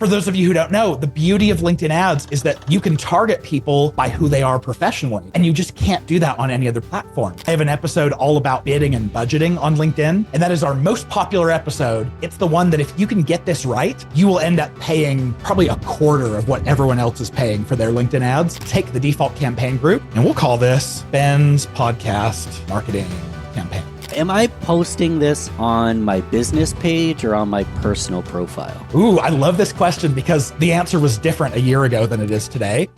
For those of you who don't know, the beauty of LinkedIn ads is that you can target people by who they are professionally, and you just can't do that on any other platform. I have an episode all about bidding and budgeting on LinkedIn, and that is our most popular episode. It's the one that if you can get this right, you will end up paying probably a quarter of what everyone else is paying for their LinkedIn ads. Take the default campaign group, and we'll call this Ben's Podcast Marketing Campaign. Am I posting this on my business page or on my personal profile? Ooh, I love this question because the answer was different a year ago than it is today.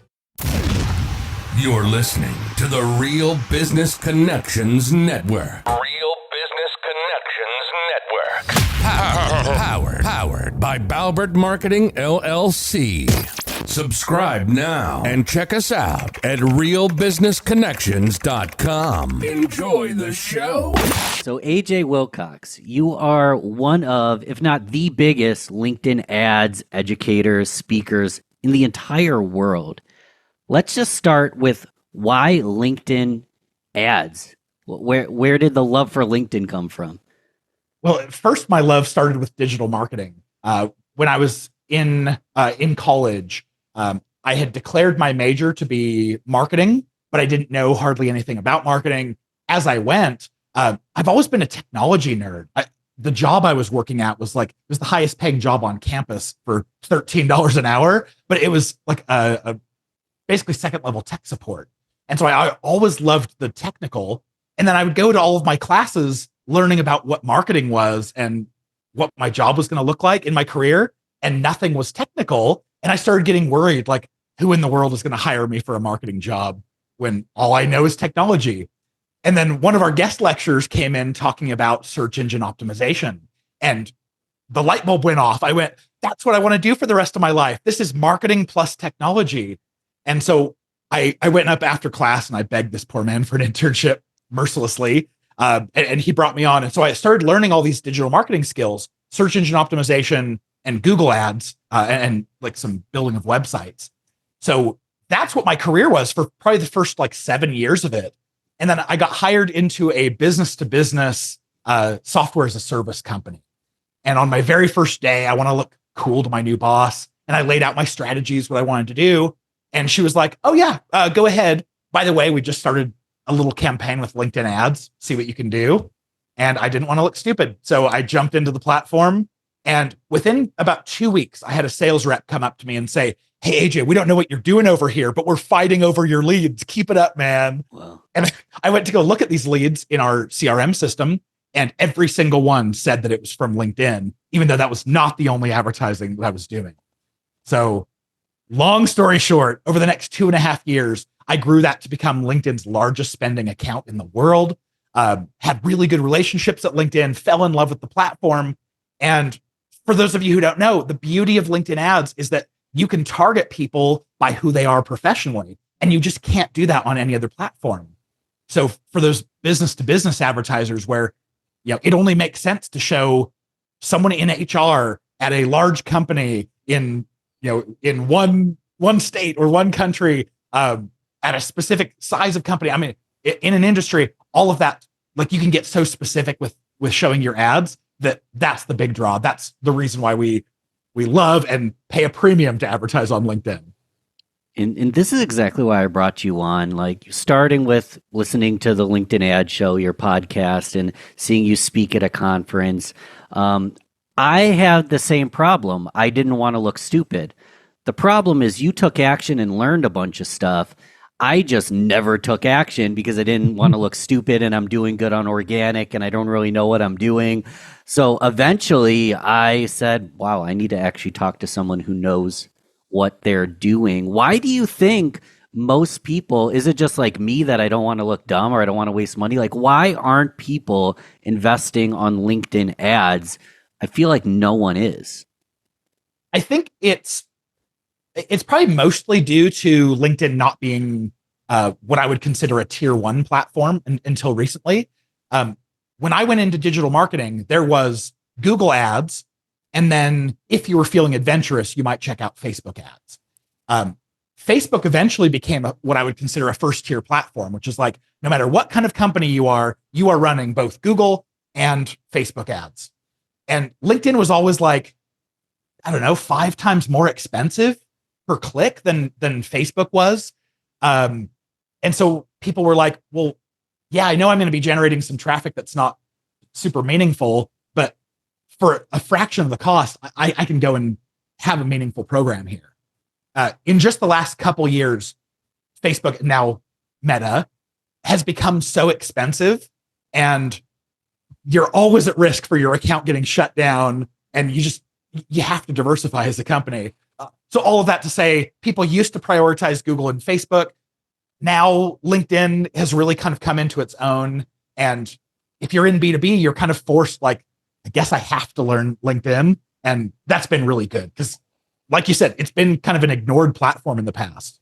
You're listening to the Real Business Connections Network. Real Business Connections Network. Powered by Balbert Marketing, LLC. Subscribe now and check us out at realbusinessconnections.com. Enjoy the show. So AJ Wilcox, you are one of, if not the biggest LinkedIn ads educators, speakers in the entire world. Let's just start with why LinkedIn ads? Where did the love for LinkedIn come from? Well, at first, my love started with digital marketing. When I was in college, I had declared my major to be marketing, but I didn't know hardly anything about marketing. As I went, I've always been a technology nerd. The job I was working at was it was the highest paying job on campus for $13 an hour, but it was like a basically second level tech support. And so I always loved the technical. And then I would go to all of my classes learning about what marketing was and what my job was going to look like in my career. And nothing was technical. And I started getting worried, like, who in the world is going to hire me for a marketing job when all I know is technology? And then one of our guest lecturers came in talking about search engine optimization. And the light bulb went off. I went, that's what I want to do for the rest of my life. This is marketing plus technology. And so I went up after class and I begged this poor man for an internship mercilessly. And he brought me on. And so I started learning all these digital marketing skills, search engine optimization, and Google ads, and like some building of websites. So that's what my career was for probably the first 7 years of it. And then I got hired into a business to business software as a service company. And on my very first day, I want to look cool to my new boss. And I laid out my strategies, what I wanted to do. And she was like, oh yeah, go ahead. By the way, we just started a little campaign with LinkedIn ads, see what you can do. And I didn't want to look stupid. So I jumped into the platform. And within about 2 weeks, I had a sales rep come up to me and say, hey, AJ, we don't know what you're doing over here, but we're fighting over your leads. Keep it up, man. Wow. And I went to go look at these leads in our CRM system, and every single one said that it was from LinkedIn, even though that was not the only advertising that I was doing. So long story short, over the next 2.5 years, I grew that to become LinkedIn's largest spending account in the world, had really good relationships at LinkedIn, fell in love with the platform. And for those of you who don't know, the beauty of LinkedIn ads is that you can target people by who they are professionally, and you just can't do that on any other platform. So for those business to business advertisers where, it only makes sense to show someone in HR at a large company in one state or one country, at a specific size of company. I mean, in an industry, all of that, you can get so specific with showing your ads that's the big draw. That's the reason why we love and pay a premium to advertise on LinkedIn. And this is exactly why I brought you on, starting with listening to the LinkedIn ad show, your podcast, and seeing you speak at a conference. I had the same problem. I didn't want to look stupid. The problem is you took action and learned a bunch of stuff. I just never took action because I didn't want to look stupid, and I'm doing good on organic and I don't really know what I'm doing. So eventually I said, wow, I need to actually talk to someone who knows what they're doing. Why do you think most people, is it just like me that I don't want to look dumb or I don't want to waste money? Why aren't people investing on LinkedIn ads? I feel like no one is. I think it's probably mostly due to LinkedIn not being what I would consider a tier 1 platform until recently. When I went into digital marketing, there was Google ads. And then if you were feeling adventurous, you might check out Facebook ads. Facebook eventually became what I would consider a first tier platform, which is no matter what kind of company you are running both Google and Facebook ads. And LinkedIn was always I don't know, 5 times more expensive per click than Facebook was. And so people were like, well, yeah, I know I'm going to be generating some traffic that's not super meaningful, but for a fraction of the cost, I can go and have a meaningful program here. In just the last couple years, Facebook, now Meta, has become so expensive, and you're always at risk for your account getting shut down, and you have to diversify as a company. So all of that to say, people used to prioritize Google and Facebook. Now LinkedIn has really kind of come into its own. And if you're in B2B, you're kind of forced, like, I guess I have to learn LinkedIn. And that's been really good because, like you said, it's been kind of an ignored platform in the past.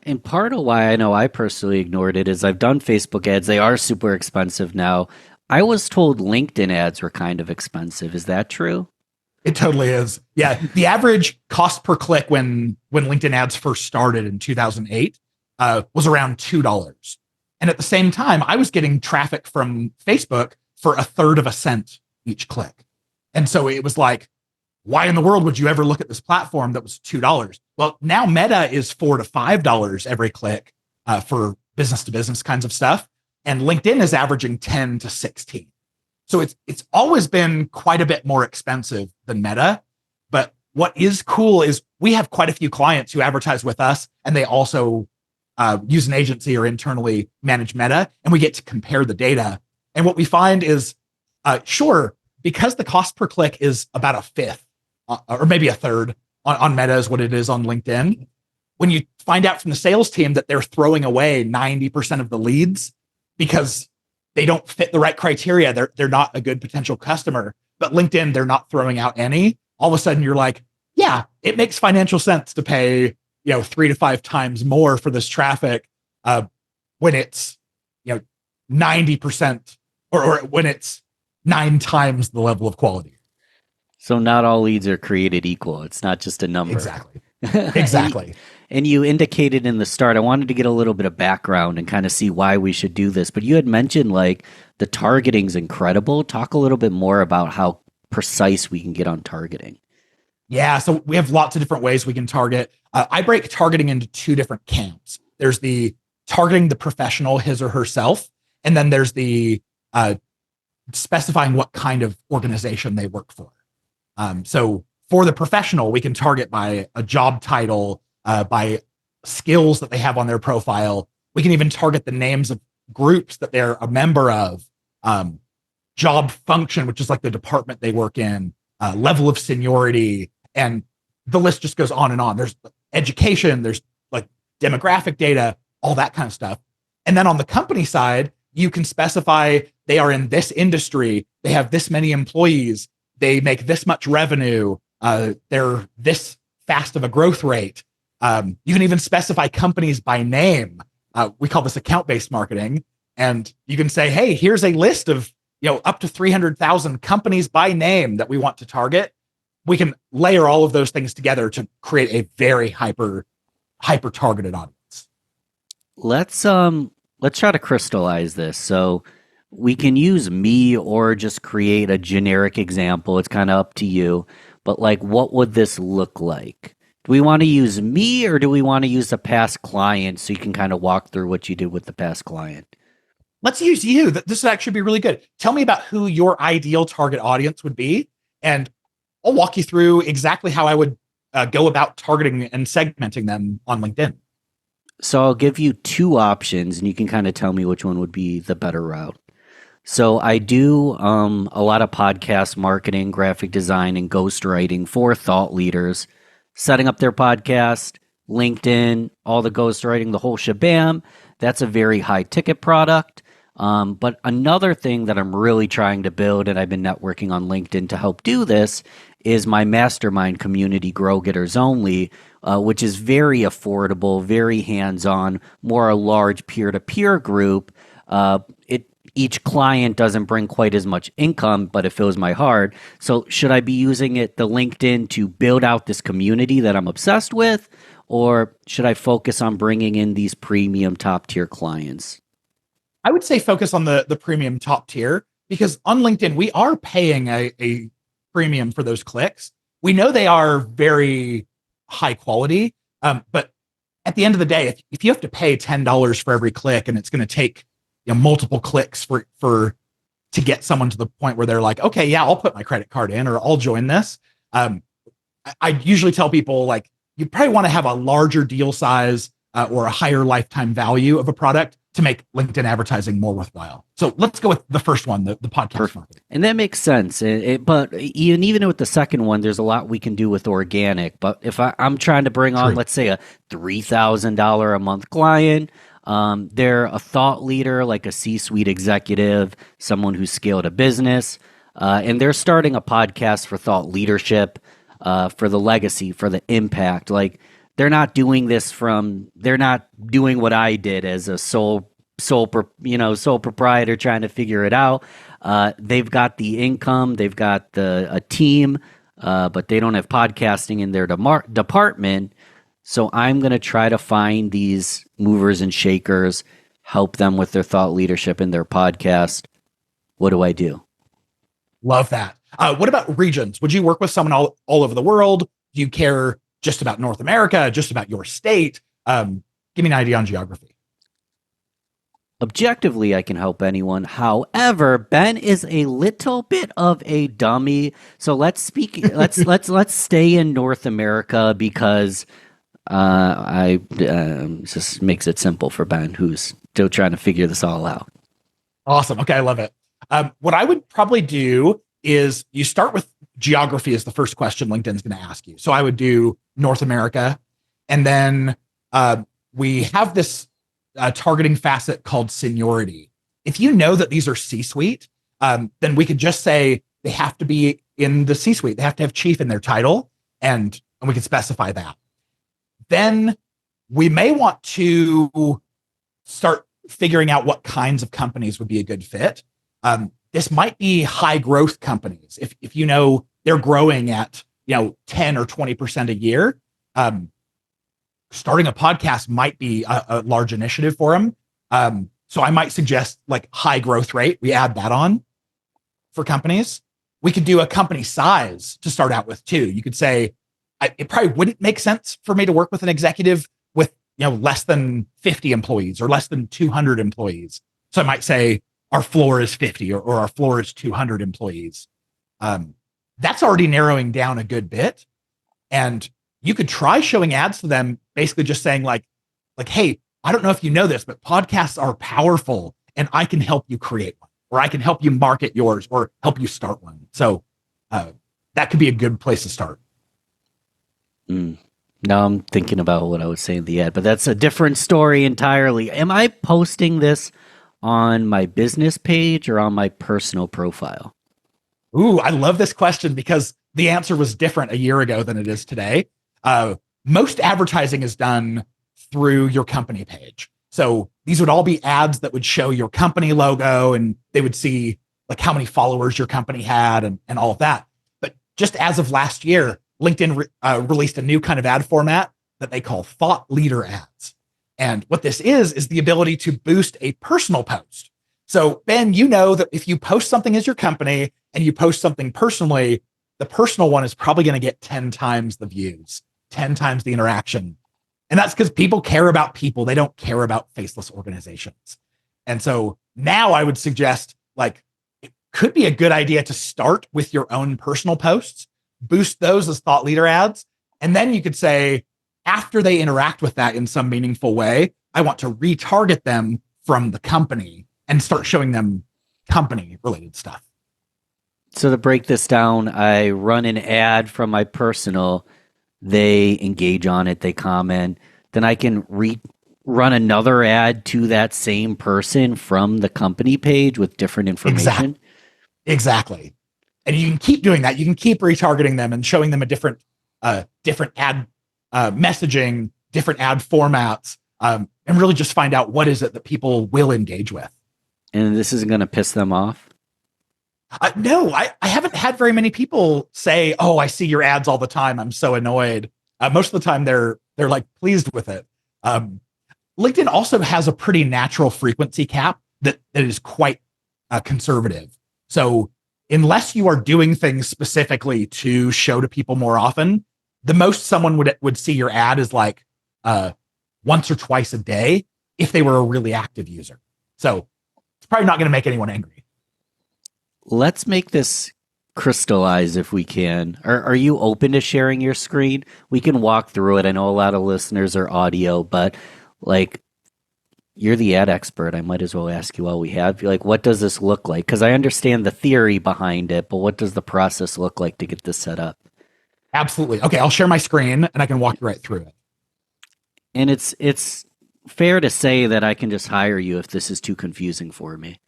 And part of why I know I personally ignored it is I've done Facebook ads. They are super expensive now. I was told LinkedIn ads were kind of expensive. Is that true? It totally is. Yeah. The average cost per click when LinkedIn ads first started in 2008 was around $2. And at the same time, I was getting traffic from Facebook for 1/3 of a cent each click. And so it was like, why in the world would you ever look at this platform that was $2? Well, now Meta is $4 to $5 every click for business to business kinds of stuff. And LinkedIn is averaging 10 to 16. So it's always been quite a bit more expensive than Meta. But what is cool is we have quite a few clients who advertise with us, and they also use an agency or internally manage Meta, and we get to compare the data. And what we find is, sure, because the cost per click is about 1/5 or maybe 1/3 on Meta is what it is on LinkedIn. When you find out from the sales team that they're throwing away 90% of the leads because they don't fit the right criteria, they're not a good potential customer, but LinkedIn, they're not throwing out any. All of a sudden you're like, yeah, it makes financial sense to pay, 3 to 5 times more for this traffic when it's, 90% or when it's 9 times the level of quality. So not all leads are created equal. It's not just a number. Exactly. Exactly. And you indicated in the start, I wanted to get a little bit of background and kind of see why we should do this. But you had mentioned like the targeting's incredible. Talk a little bit more about how precise we can get on targeting. Yeah. So we have lots of different ways we can target. I break targeting into 2 different camps. There's the targeting the professional, his or herself. And then there's the specifying what kind of organization they work for. So for the professional, we can target by a job title, by skills that they have on their profile. We can even target the names of groups that they're a member of, job function, which is like the department they work in, level of seniority, and the list just goes on and on. There's education, there's like demographic data, all that kind of stuff. And then on the company side, you can specify they are in this industry, they have this many employees, they make this much revenue, they're this fast of a growth rate. You can even specify companies by name. We call this account-based marketing. And you can say, hey, here's a list of up to 300,000 companies by name that we want to target. We can layer all of those things together to create a very hyper targeted audience. Let's try to crystallize this. So we can use me or just create a generic example. It's kind of up to you. But like, what would this look like? Do we want to use me or do we want to use a past client so you can kind of walk through what you did with the past client? Let's use you. This would actually be really good. Tell me about who your ideal target audience would be, and I'll walk you through exactly how I would go about targeting and segmenting them on LinkedIn. So I'll give you 2 options and you can kind of tell me which one would be the better route. So I do a lot of podcast marketing, graphic design, and ghostwriting for thought leaders, setting up their podcast, LinkedIn, all the ghostwriting, the whole shabam. That's a very high ticket product. But another thing that I'm really trying to build, and I've been networking on LinkedIn to help do this, is my mastermind community, Grow Getters Only, which is very affordable, very hands-on, more a large peer-to-peer group. Each client doesn't bring quite as much income, but it fills my heart. So should I be using the LinkedIn to build out this community that I'm obsessed with, or should I focus on bringing in these premium top-tier clients? I would say focus on the premium top tier, because on LinkedIn, we are paying a premium for those clicks. we know they are very high quality. But at the end of the day, if you have to pay $10 for every click and it's going to take multiple clicks to get someone to the point where they're like, okay, yeah, I'll put my credit card in or I'll join this. I usually tell people like, you probably want to have a larger deal size or a higher lifetime value of a product to make LinkedIn advertising more worthwhile. So let's go with the first one, the podcast marketing. And that makes sense. But even with the second one, there's a lot we can do with organic. But if I'm trying to bring on, let's say, a $3,000 a month client, they're a thought leader, like a C-suite executive, someone who's scaled a business, and they're starting a podcast for thought leadership, for the legacy, for the impact. Like, they're not doing what I did as a sole proprietor trying to figure it out. They've got the income, they've got a team, but they don't have podcasting in their department. So I'm going to try to find these movers and shakers, help them with their thought leadership in their podcast. What do I do? Love that. What about regions? Would you work with someone all over the world? Do you care just about North America, just about your state? Give me an idea on geography. Objectively, I can help anyone. However, Ben is a little bit of a dummy. So let's stay in North America because I just makes it simple for Ben, who's still trying to figure this all out. Awesome. Okay, I love it. What I would probably do is you start with geography as the first question LinkedIn's going to ask you. So I would do North America, and then we have this targeting facet called seniority. If you know that these are C-suite, then we could just say they have to be in the C-suite. They have to have chief in their title, and we can specify that. Then we may want to start figuring out what kinds of companies would be a good fit. This might be high growth companies. If you know they're growing at 10 or 20% a year, starting a podcast might be a large initiative for them. So I might suggest like high growth rate. We add that on for companies. We could do a company size to start out with too. You could say, it probably wouldn't make sense for me to work with an executive with less than 50 employees or less than 200 employees. So I might say our floor is 50 or our floor is 200 employees. That's already narrowing down a good bit. And you could try showing ads to them, basically just saying like, hey, I don't know if you know this, but podcasts are powerful and I can help you create one, or I can help you market yours or help you start one. So that could be a good place to start. Now I'm thinking about what I was saying in the ad, but that's a different story entirely. Am I posting this on my business page or on my personal profile? Ooh, I love this question because the answer was different a year ago than it is today. Most advertising is done through your company page. So these would all be ads that would show your company logo, and they would see like how many followers your company had and all of that. But just as of last year, LinkedIn released a new kind of ad format that they call thought leader ads. And what this is the ability to boost a personal post. So Ben, you know that if you post something as your company and you post something personally, the personal one is probably going to get 10 times the views, 10 times the interaction. And that's because people care about people. They don't care about faceless organizations. And so now I would suggest like, it could be a good idea to start with your own personal posts, boost those as thought leader ads. And then you could say, after they interact with that in some meaningful way, I want to retarget them from the company and start showing them company related stuff. So to break this down, I run an ad from my personal, they engage on it, they comment, then I can run another ad to that same person from the company page with different information. Exactly. And you can keep doing that. You can keep retargeting them and showing them a different ad messaging, different ad formats, and really just find out what is it that people will engage with. And this isn't going to piss them off? No, I haven't had very many people say, "Oh, I see your ads all the time. I'm so annoyed." Most of the time, they're like pleased with it. LinkedIn also has a pretty natural frequency cap that is quite conservative. So unless you are doing things specifically to show to people more often, the most someone would see your ad is like once or twice a day if they were a really active user. So it's probably not going to make anyone angry. Let's make this crystallize if we can. Are you open to sharing your screen? We can walk through it. I know a lot of listeners are audio, but like, you're the ad expert. I might as well ask you while we have you. Like, what does this look like? Because I understand the theory behind it, but what does the process look like to get this set up? Absolutely. Okay, I'll share my screen and I can walk you right through it. And it's fair to say that I can just hire you if this is too confusing for me.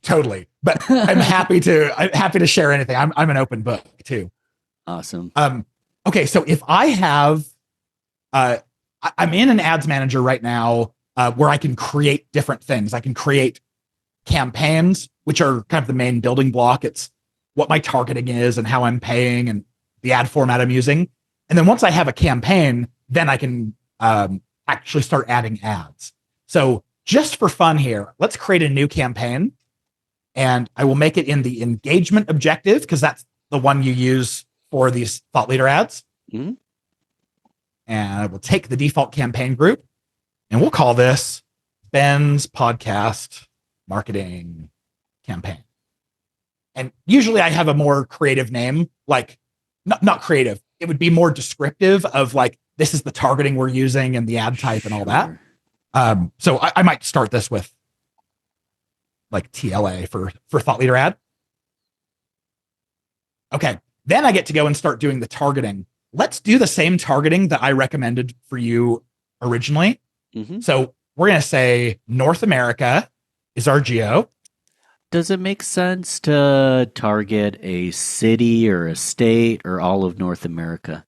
Totally. But I'm happy to share anything. I'm an open book too. Awesome. Okay, so if I have I'm in an ads manager right now where I can create different things. I can create campaigns, which are kind of the main building block. It's what my targeting is and how I'm paying and the ad format I'm using. And then once I have a campaign, then I can actually start adding ads. So just for fun here, let's create a new campaign. And I will make it in the engagement objective because that's the one you use for these thought leader ads. Mm-hmm. And I will take the default campaign group and we'll call this Ben's Podcast Marketing Campaign. And usually I have a more creative name, like not creative. It would be more descriptive of like, this is the targeting we're using and the ad type and all that. So I might start this with like TLA for thought leader ad. Okay. Then I get to go and start doing the targeting. Let's do the same targeting that I recommended for you originally. Mm-hmm. So we're going to say North America is our geo. Does it make sense to target a city or a state or all of North America?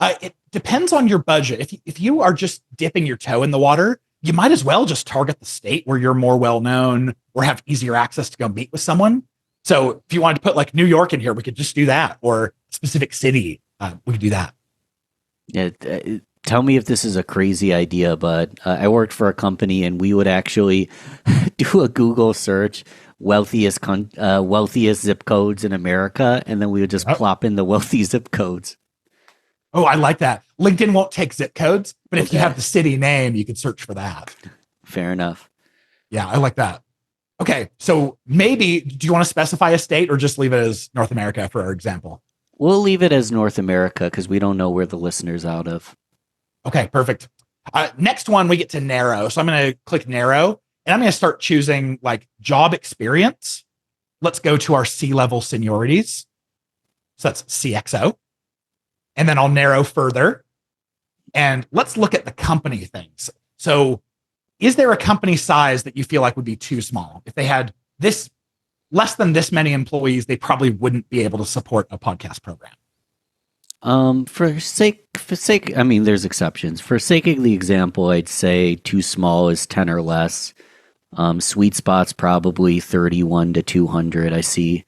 It depends on your budget. If you are just dipping your toe in the water, you might as well just target the state where you're more well-known or have easier access to go meet with someone. So if you wanted to put like New York in here, we could just do that, or specific city. We could do that. Yeah, tell me if this is a crazy idea, but I worked for a company and we would actually do a Google search, wealthiest zip codes in America, and then we would just plop in the wealthy zip codes. Oh, I like that. LinkedIn won't take zip codes, but if you have the city name, you could search for that. Fair enough. Yeah, I like that. Okay, so maybe, do you want to specify a state or just leave it as North America for our example? We'll leave it as North America because we don't know where the listener's out of. Okay, perfect. Next one, we get to narrow. So I'm going to click narrow, and I'm going to start choosing like job experience. Let's go to our C-level seniorities. So that's CXO. And then I'll narrow further. And let's look at the company things. So is there a company size that you feel like would be too small? If they had this less than this many employees, they probably wouldn't be able to support a podcast program. For sake, I mean, there's exceptions. For sake of the example, I'd say too small is 10 or less. Sweet spot's probably 31 to 200. I see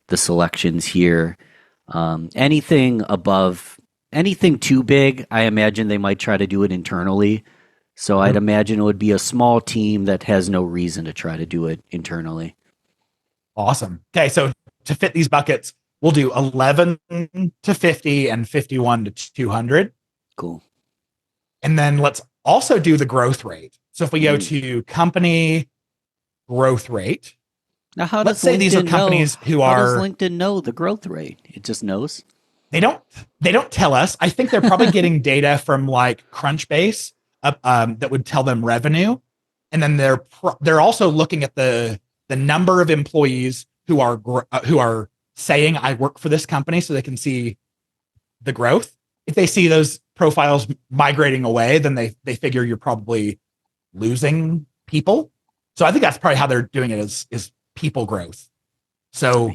the selections here. Anything too big, I imagine they might try to do it internally. So I'd imagine it would be a small team that has no reason to try to do it internally. Awesome. Okay, so to fit these buckets, we'll do 11 to 50 and 51 to 200. Cool. And then let's also do the growth rate. So if we go to company growth rate, now let's say these are companies who are. How does LinkedIn know the growth rate? It just knows. They don't tell us. I think they're probably getting data from like Crunchbase that would tell them revenue, and then they're also looking at the number of employees who are saying I work for this company, so they can see the growth. If they see those profiles migrating away, then they figure you're probably losing people. So I think that's probably how they're doing it is people growth. So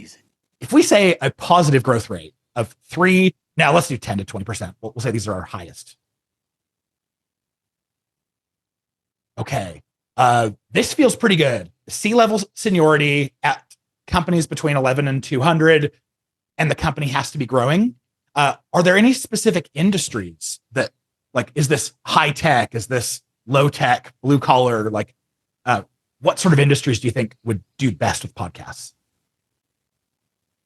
if we say a positive growth rate of 3, now let's do 10 to 20%. We'll say these are our highest. Okay. This feels pretty good. C-level seniority at companies between 11 and 200, and the company has to be growing. Are there any specific industries that, like, is this high tech? Is this low tech, blue collar? Like, what sort of industries do you think would do best with podcasts?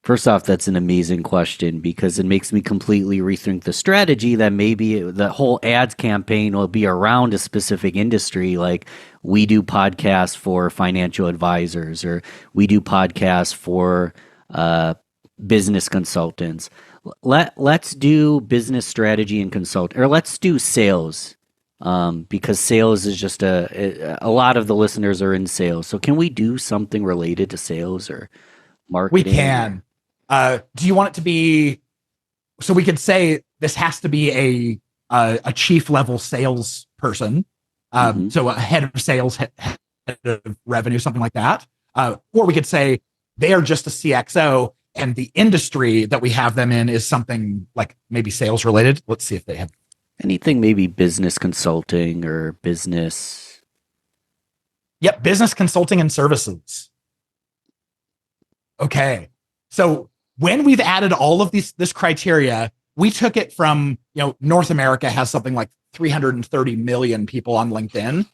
First off, that's an amazing question because it makes me completely rethink the strategy that maybe the whole ads campaign will be around a specific industry. Like we do podcasts for financial advisors, or we do podcasts for business consultants. Let's do business strategy and consult, or let's do sales, because sales is just a lot of the listeners are in sales. So can we do something related to sales or marketing? We can. Do you want it to be, so we could say this has to be a chief level sales person. So a head of sales, head of revenue, something like that. Or we could say they are just a CXO and the industry that we have them in is something like maybe sales related. Let's see if they have anything, maybe business consulting or business. Yep. Business consulting and services. Okay. So when we've added all of this criteria, we took it from, North America has something like 330 million people on LinkedIn.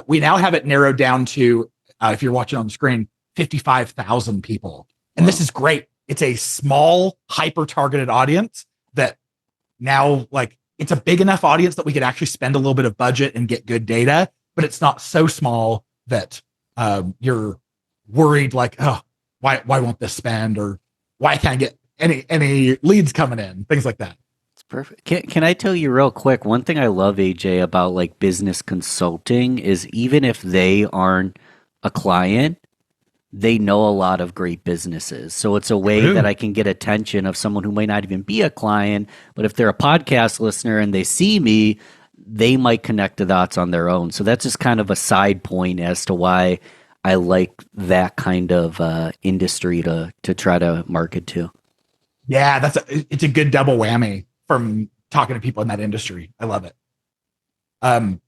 We now have it narrowed down to, if you're watching on the screen, 55,000 people. And This is great. It's a small, hyper-targeted audience that now, it's a big enough audience that we could actually spend a little bit of budget and get good data, but it's not so small that you're worried oh, why won't this spend, or why can't I get any leads coming in, things like that. It's perfect. Can I tell you real quick, one thing I love, AJ, about business consulting is even if they aren't a client, they know a lot of great businesses. So it's a way that I can get attention of someone who might not even be a client, but if they're a podcast listener and they see me, they might connect the dots on their own. So that's just kind of a side point as to why I like that kind of industry to try to market to. Yeah, it's a good double whammy from talking to people in that industry. I love it. I'm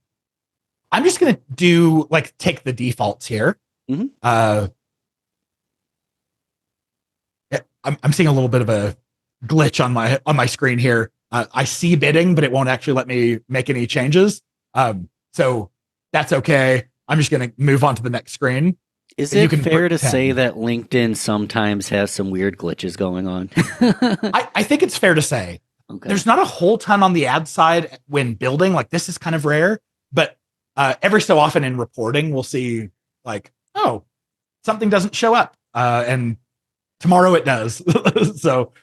just gonna do take the defaults here. I'm seeing a little bit of a glitch on my screen here. I see bidding, but it won't actually let me make any changes. So that's okay. I'm just going to move on to the next screen. Is it fair to say that LinkedIn sometimes has some weird glitches going on? I think it's fair to say. Okay. There's not a whole ton on the ad side when building. This is kind of rare, but every so often in reporting, we'll see oh, something doesn't show up. And tomorrow it does. So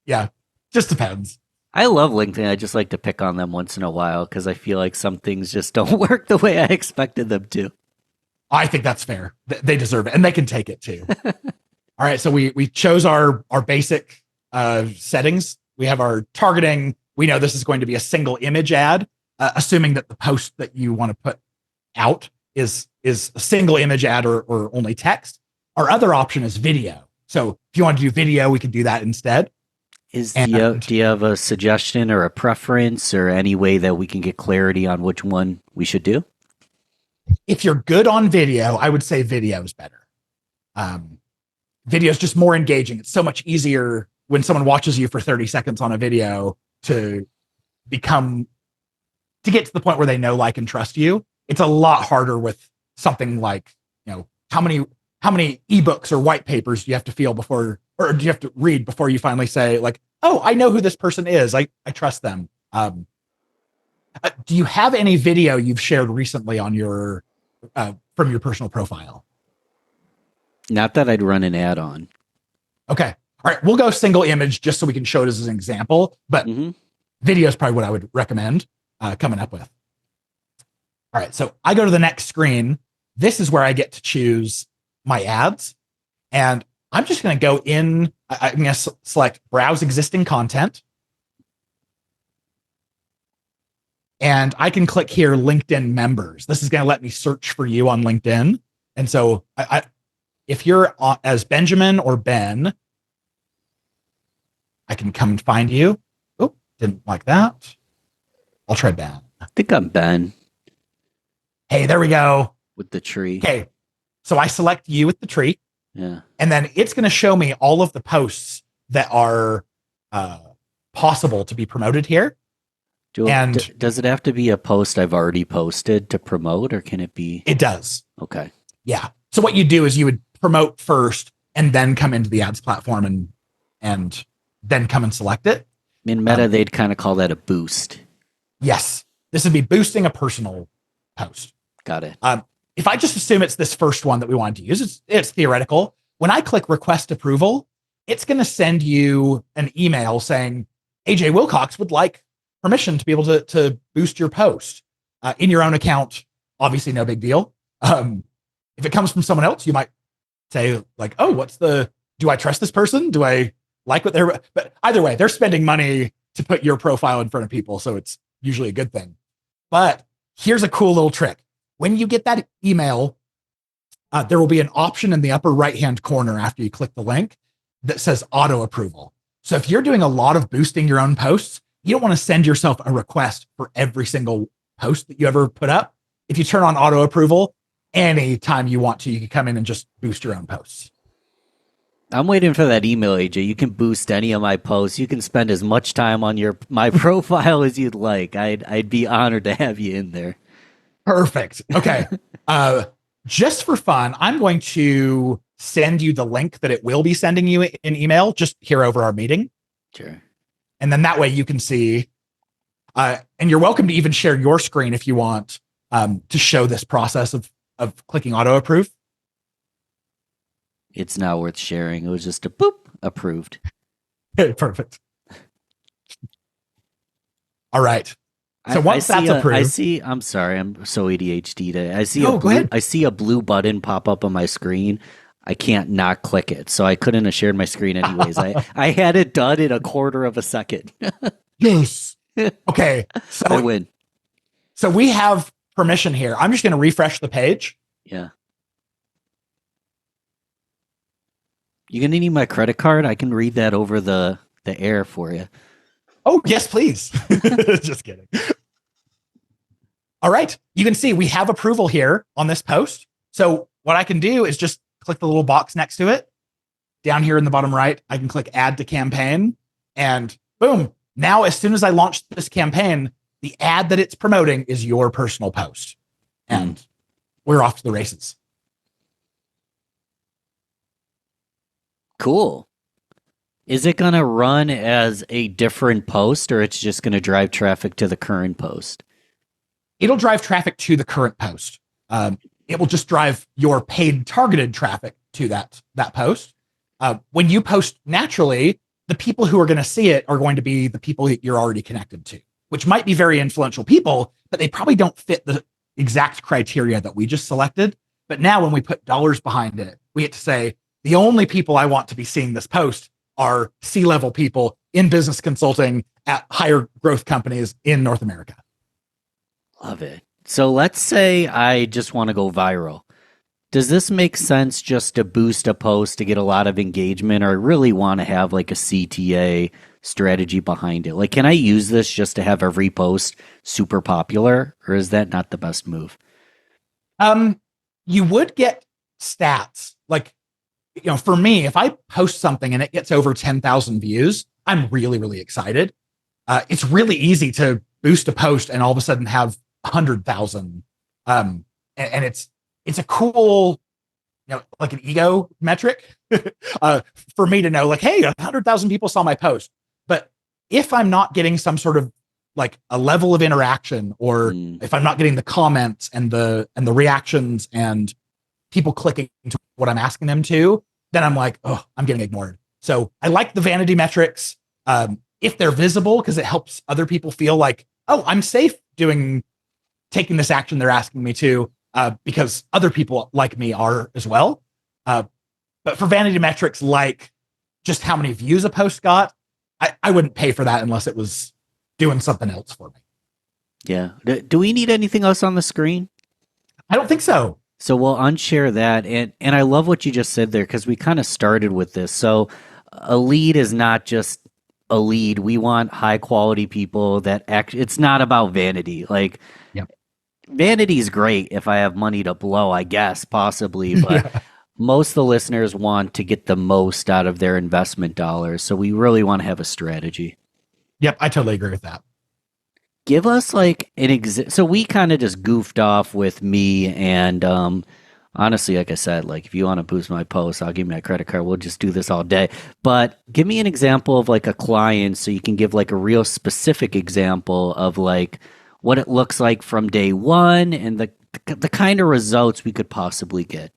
yeah, just depends. I love LinkedIn. I just like to pick on them once in a while because I feel like some things just don't work the way I expected them to. I think that's fair. They deserve it, and they can take it too. All right, so we chose our basic settings. We have our targeting. We know this is going to be a single image ad, assuming that the post that you want to put out is a single image ad or only text. Our other option is video. So if you want to do video, we can do that instead. Do you have a suggestion or a preference or any way that we can get clarity on which one we should do? If you're good on video, I would say video is better. Video is just more engaging. It's so much easier when someone watches you for 30 seconds on a video to get to the point where they know, like, and trust you. It's a lot harder with something like, how many ebooks or white papers do you have to feel before, or do you have to read before you finally say oh, I know who this person is. I trust them. Do you have any video you've shared recently on your, from your personal profile? Not that I'd run an ad on. Okay. All right. We'll go single image just so we can show it as an example, but video is probably what I would recommend coming up with. All right. So I go to the next screen. This is where I get to choose my ads, and I'm just going to go in. I'm going to select browse existing content, and I can click here, LinkedIn members. This is going to let me search for you on LinkedIn. And so if you're as Benjamin or Ben, I can come and find you. Oh, didn't like that. I'll try Ben. I think I'm Ben. Hey, there we go. With the tree. Okay. So I select you with the tree. Yeah. And then it's going to show me all of the posts that are possible to be promoted here. Does it have to be a post I've already posted to promote, or can it be? It does. Okay. Yeah. So what you do is you would promote first and then come into the ads platform and and then come and select it. In Meta, they'd kind of call that a boost. Yes. This would be boosting a personal post. Got it. If I just assume it's this first one that we wanted to use, it's theoretical. When I click request approval, it's going to send you an email saying AJ Wilcox would like permission to be able to boost your post in your own account. Obviously, no big deal. If it comes from someone else, you might say like, oh, do I trust this person? Do I like what but either way, they're spending money to put your profile in front of people. So it's usually a good thing. But here's a cool little trick. When you get that email, there will be an option in the upper right-hand corner after you click the link that says auto approval. So if you're doing a lot of boosting your own posts, you don't want to send yourself a request for every single post that you ever put up. If you turn on auto approval, anytime you want to, you can come in and just boost your own posts. I'm waiting for that email, AJ. You can boost any of my posts. You can spend as much time on my profile as you'd like. I'd be honored to have you in there. Perfect. Okay. Just for fun, I'm going to send you the link that it will be sending you in email just here over our meeting. Sure. And then that way you can see, and you're welcome to even share your screen if you want to show this process of clicking auto approve. It's not worth sharing. It was just a boop, approved. Perfect. All right. So once that's approved, I'm sorry, I'm so ADHD today. I see a blue button pop up on my screen. I can't not click it. So I couldn't have shared my screen anyways. I had it done in a quarter of a second. Yes. Okay. So I win. So we have permission here. I'm just going to refresh the page. Yeah. You gonna need my credit card? I can read that over the air for you. Oh, yes, please. Just kidding. All right. You can see we have approval here on this post. So what I can do is just click the little box next to it. Down here in the bottom right, I can click add to campaign and boom. Now, as soon as I launch this campaign, the ad that it's promoting is your personal post. And we're off to the races. Cool. Is it going to run as a different post or it's just going to drive traffic to the current post? It'll drive traffic to the current post. It will just drive your paid targeted traffic to that post. When you post naturally, the people who are going to see it are going to be the people that you're already connected to, which might be very influential people, but they probably don't fit the exact criteria that we just selected. But now when we put dollars behind it, we get to say, the only people I want to be seeing this post are C-level people in business consulting at higher growth companies in North America. Love it. So let's say I just want to go viral. Does this make sense just to boost a post to get a lot of engagement, or really want to have like a CTA strategy behind it? Like, can I use this just to have every post super popular, or is that not the best move? You would get stats. Like, for me, if I post something and it gets over 10,000 views, I'm really, really excited. It's really easy to boost a post and all of a sudden have 100,000. And it's a cool, like an ego metric for me to know, like, hey, 100,000 people saw my post. But if I'm not getting some sort of like a level of interaction, or if I'm not getting the comments and the reactions and people clicking to what I'm asking them to, then I'm like, oh, I'm getting ignored. So I like the vanity metrics if they're visible, because it helps other people feel like, oh, I'm safe taking this action they're asking me to, because other people like me are as well. But for vanity metrics, like just how many views a post got, I wouldn't pay for that unless it was doing something else for me. Yeah. Do we need anything else on the screen? I don't think so. So we'll unshare that. And I love what you just said there, because we kind of started with this. So a lead is not just a lead. We want high quality people that it's not about vanity. Like, vanity is great if I have money to blow, I guess, possibly. But most of the listeners want to get the most out of their investment dollars. So we really want to have a strategy. Yep, I totally agree with that. Give us like so we kind of just goofed off with me and Honestly, like I said, like if you want to boost my posts, I'll give you my credit card. We'll just do this all day. But give me an example of like a client so you can give like a real specific example of like what it looks like from day one and the kind of results we could possibly get.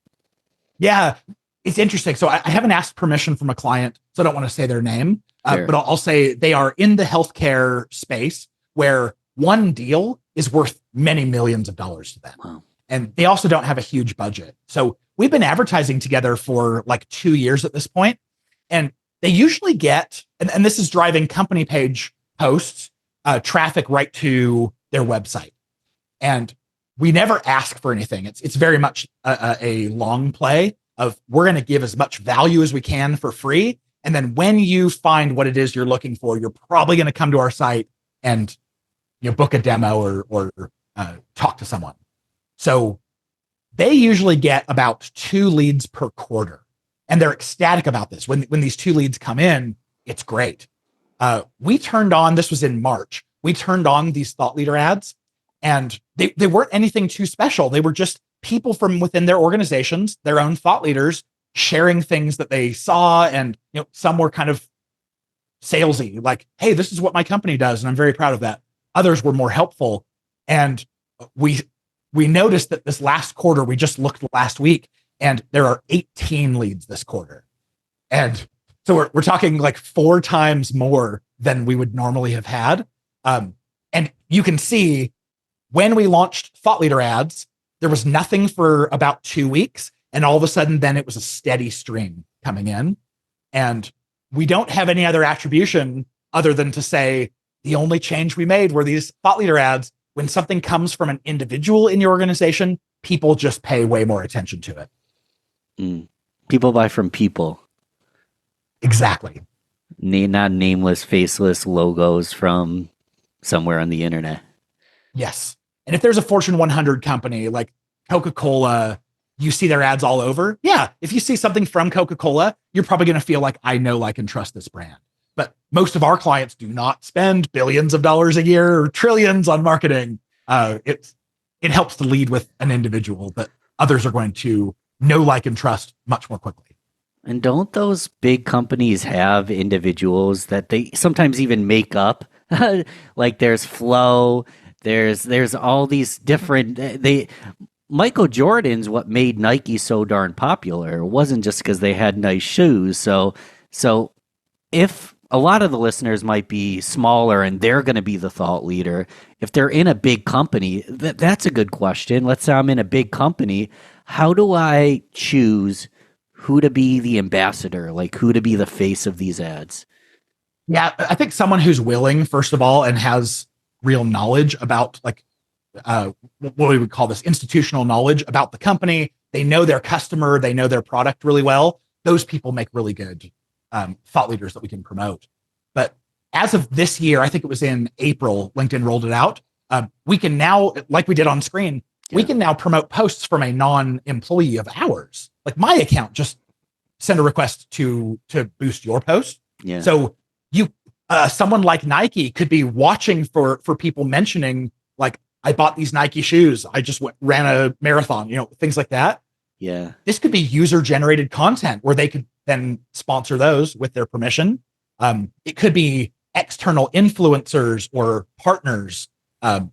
Yeah, it's interesting. So I haven't asked permission from a client, so I don't want to say their name, Fair. but I'll say they are in the healthcare space where one deal is worth many millions of dollars to them. Wow. And they also don't have a huge budget. So we've been advertising together for like 2 years at this point, and they usually get, and this is driving company page posts, traffic right to their website. And we never ask for anything. It's very much a long play of we're going to give as much value as we can for free. And then when you find what it is you're looking for, you're probably going to come to our site and book a demo or talk to someone. So they usually get about 2 leads per quarter, and they're ecstatic about this. When these 2 leads come in, it's great. We turned on, this was in March, we turned on these thought leader ads, and they weren't anything too special. They were just people from within their organizations, their own thought leaders, sharing things that they saw. And some were kind of salesy, like, hey, this is what my company does, and I'm very proud of that. Others were more helpful. And we noticed that this last quarter, we just looked last week, and there are 18 leads this quarter. And so we're talking like 4 times more than we would normally have had. And you can see when we launched thought leader ads, there was nothing for about 2 weeks. And all of a sudden, then it was a steady stream coming in. And we don't have any other attribution other than to say the only change we made were these thought leader ads. When something comes from an individual in your organization, people just pay way more attention to it. People buy from people. Exactly. Not nameless, faceless logos from somewhere on the internet. Yes. And if there's a Fortune 100 company like Coca-Cola, you see their ads all over. Yeah. If you see something from Coca-Cola, you're probably going to feel like, I know, like, and trust this brand. But most of our clients do not spend billions of dollars a year or trillions on marketing. It helps to lead with an individual that others are going to know, like, and trust much more quickly. And don't those big companies have individuals that they sometimes even make up? Like there's Flow, there's all these different Michael Jordan's what made Nike so darn popular. It wasn't just because they had nice shoes. So if a lot of the listeners might be smaller and they're going to be the thought leader, if they're in a big company, that's a good question. Let's say I'm in a big company. How do I choose who to be the ambassador, like who to be the face of these ads? Yeah, I think someone who's willing, first of all, and has real knowledge about like what we would call this institutional knowledge about the company. They know their customer, they know their product really well. Those people make really good thought leaders that we can promote. But as of this year, I think it was in April, LinkedIn rolled it out. We can now, like we did on screen, we can now promote posts from a non-employee of ours. Like my account just send a request to boost your post. Yeah. So you, someone like Nike could be watching for people mentioning like, I bought these Nike shoes. I just ran a marathon, things like that. Yeah. This could be user generated content where they could then sponsor those with their permission. It could be external influencers or partners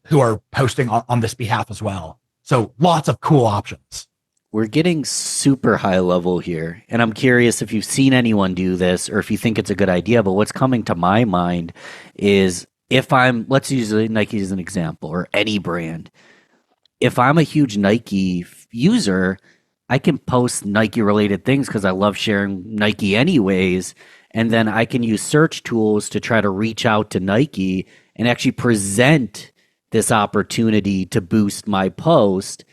who are posting on this behalf as well. So lots of cool options. We're getting super high level here. And I'm curious if you've seen anyone do this or if you think it's a good idea. But what's coming to my mind is let's use Nike as an example or any brand. If I'm a huge Nike user, I can post Nike related things because I love sharing Nike anyways. And then I can use search tools to try to reach out to Nike and actually present this opportunity to boost my post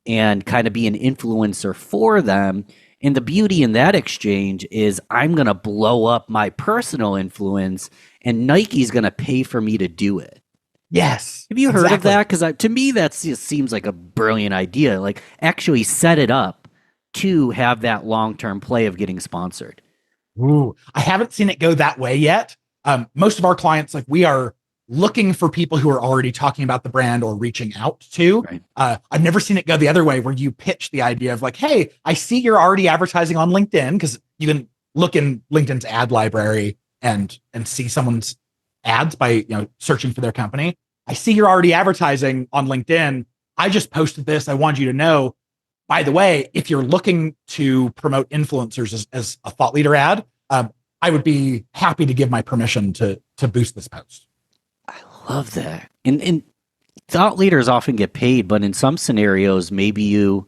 and kind of be an influencer for them. And the beauty in that exchange is I'm going to blow up my personal influence and Nike's going to pay for me to do it. Yes. Have you heard of that? Because to me, that just seems like a brilliant idea. Like actually set it up to have that long-term play of getting sponsored. Ooh, I haven't seen it go that way yet. Most of our clients, like we are looking for people who are already talking about the brand or reaching out to. Right. I've never seen it go the other way, where you pitch the idea of like, hey, I see you're already advertising on LinkedIn, because you can look in LinkedIn's ad library and see someone's ads by searching for their company. I see you're already advertising on LinkedIn. I just posted this. I want you to know, by the way, if you're looking to promote influencers as a thought leader ad, I would be happy to give my permission to boost this post. I love that. And thought leaders often get paid, but in some scenarios, maybe you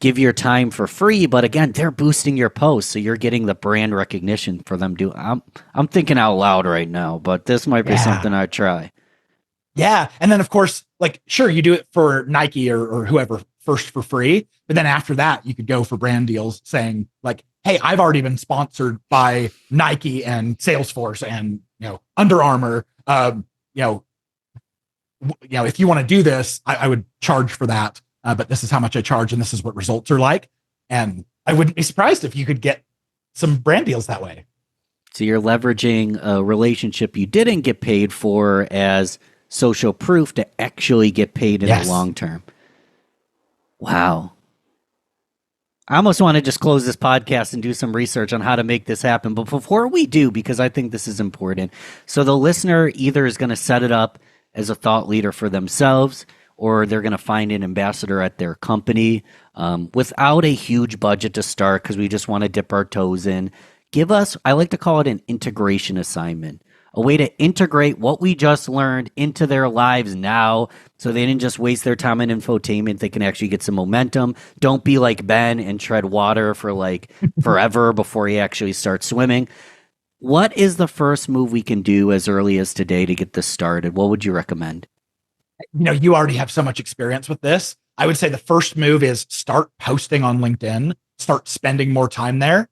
give your time for free, but again, they're boosting your post, so you're getting the brand recognition for them. I'm thinking out loud right now, but this might be something I'd try. Yeah. And then of course, like, sure, you do it for Nike or whoever first for free, but then after that, you could go for brand deals saying like, hey, I've already been sponsored by Nike and Salesforce and, Under Armour. If you want to do this, I would charge for that. But this is how much I charge, and this is what results are like. And I wouldn't be surprised if you could get some brand deals that way. So you're leveraging a relationship you didn't get paid for as social proof to actually get paid in the long term. Wow. I almost want to just close this podcast and do some research on how to make this happen. But before we do, because I think this is important, so the listener either is going to set it up as a thought leader for themselves, or they're going to find an ambassador at their company without a huge budget to start, because we just want to dip our toes in. Give us, I like to call it an integration assignment, a way to integrate what we just learned into their lives now, so they didn't just waste their time in infotainment. They can actually get some momentum. Don't be like Ben and tread water for like forever before he actually starts swimming. What is the first move we can do as early as today to get this started? What would you recommend? You already have so much experience with this. I would say the first move is start posting on LinkedIn, start spending more time there,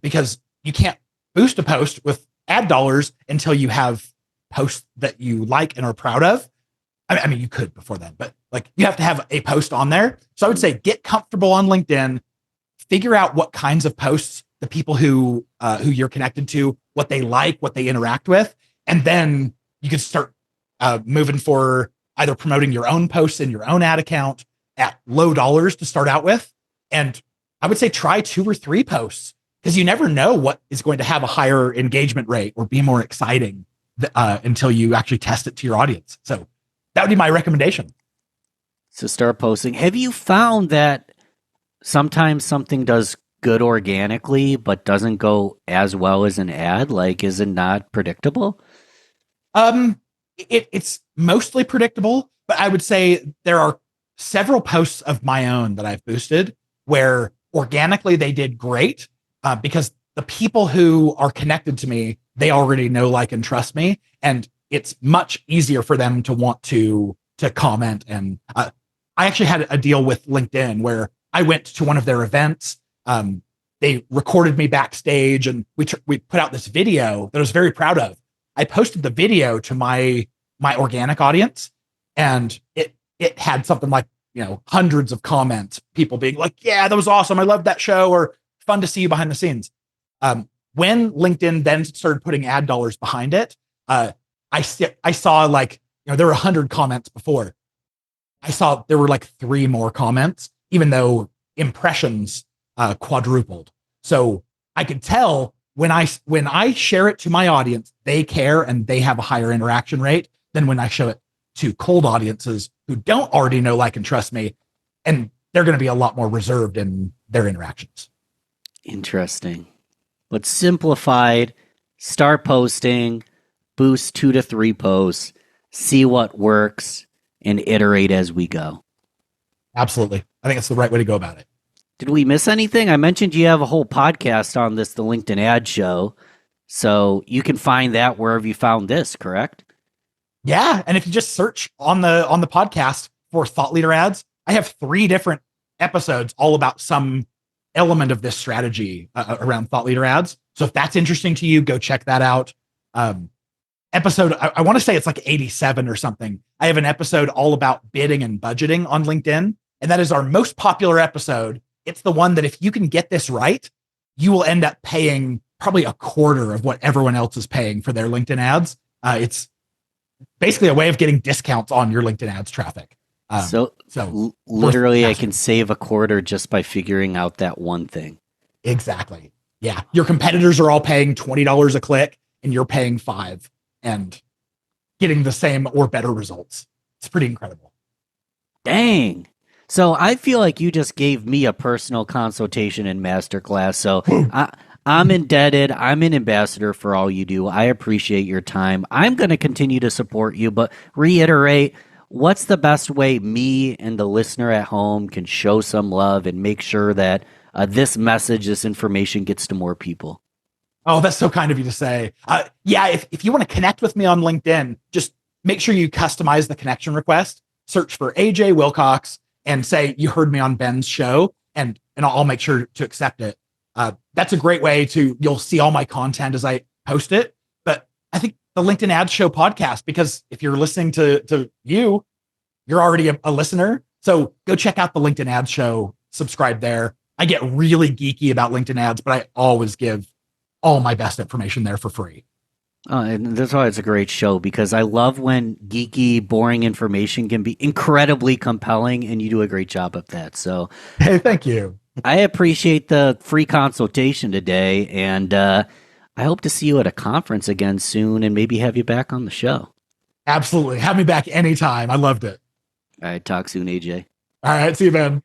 because you can't boost a post with ad dollars until you have posts that you like and are proud of. I mean, you could before then, but like, you have to have a post on there. So I would say get comfortable on LinkedIn, figure out what kinds of posts the people who you're connected to, what they like, what they interact with, and then you can start moving for either promoting your own posts in your own ad account at low dollars to start out with. And I would say try 2 or 3 posts, because you never know what is going to have a higher engagement rate or be more exciting until you actually test it to your audience. So that would be my recommendation. So start posting. Have you found that sometimes something does good organically, but doesn't go as well as an ad? Like, is it not predictable? It's mostly predictable, but I would say there are several posts of my own that I've boosted where organically they did great, because the people who are connected to me, they already know, like, and trust me. And it's much easier for them to want to comment. And I actually had a deal with LinkedIn where I went to one of their events. They recorded me backstage, and we put out this video that I was very proud of. I posted the video to my organic audience, and it had something like, hundreds of comments, people being like, yeah, that was awesome. I loved that show, or fun to see you behind the scenes. When LinkedIn then started putting ad dollars behind it, I saw like, there were 100 comments before. I saw there were like 3 more comments, even though impressions quadrupled. So I could tell when I share it to my audience, they care and they have a higher interaction rate than when I show it to cold audiences who don't already know, like, and trust me. And they're going to be a lot more reserved in their interactions. Interesting. But simplified, start posting, boost 2 to 3 posts, see what works, and iterate as we go. Absolutely. I think it's the right way to go about it. Did we miss anything? I mentioned you have a whole podcast on this, the LinkedIn Ad Show. So you can find that wherever you found this, correct? Yeah. And if you just search on the podcast for Thought Leader Ads, I have 3 different episodes all about some element of this strategy around Thought Leader Ads. So if that's interesting to you, go check that out. Episode, I want to say it's like 87 or something. I have an episode all about bidding and budgeting on LinkedIn. And that is our most popular episode. It's the one that if you can get this right, you will end up paying probably a quarter of what everyone else is paying for their LinkedIn ads. It's basically a way of getting discounts on your LinkedIn ads traffic. Literally, I can save a quarter just by figuring out that one thing. Exactly. Yeah. Your competitors are all paying $20 a click and you're paying $5 and getting the same or better results. It's pretty incredible. Dang. So I feel like you just gave me a personal consultation in Masterclass. So I'm indebted. I'm an ambassador for all you do. I appreciate your time. I'm going to continue to support you, but reiterate, what's the best way me and the listener at home can show some love and make sure that this message, this information gets to more people? Oh, that's so kind of you to say. If you want to connect with me on LinkedIn, just make sure you customize the connection request, search for AJ Wilcox and say you heard me on Ben's show, and I'll make sure to accept it. That's a great way you'll see all my content as I post it. But I think the LinkedIn Ads Show podcast, because if you're listening to you're already a listener. So go check out the LinkedIn Ads Show, subscribe there. I get really geeky about LinkedIn ads, but I always give all my best information there for free. And that's why it's a great show, because I love when geeky, boring information can be incredibly compelling, and you do a great job of that. So, hey, thank you. I appreciate the free consultation today, and I hope to see you at a conference again soon and maybe have you back on the show. Absolutely. Have me back anytime. I loved it. All right. Talk soon, AJ. All right. See you, Ben.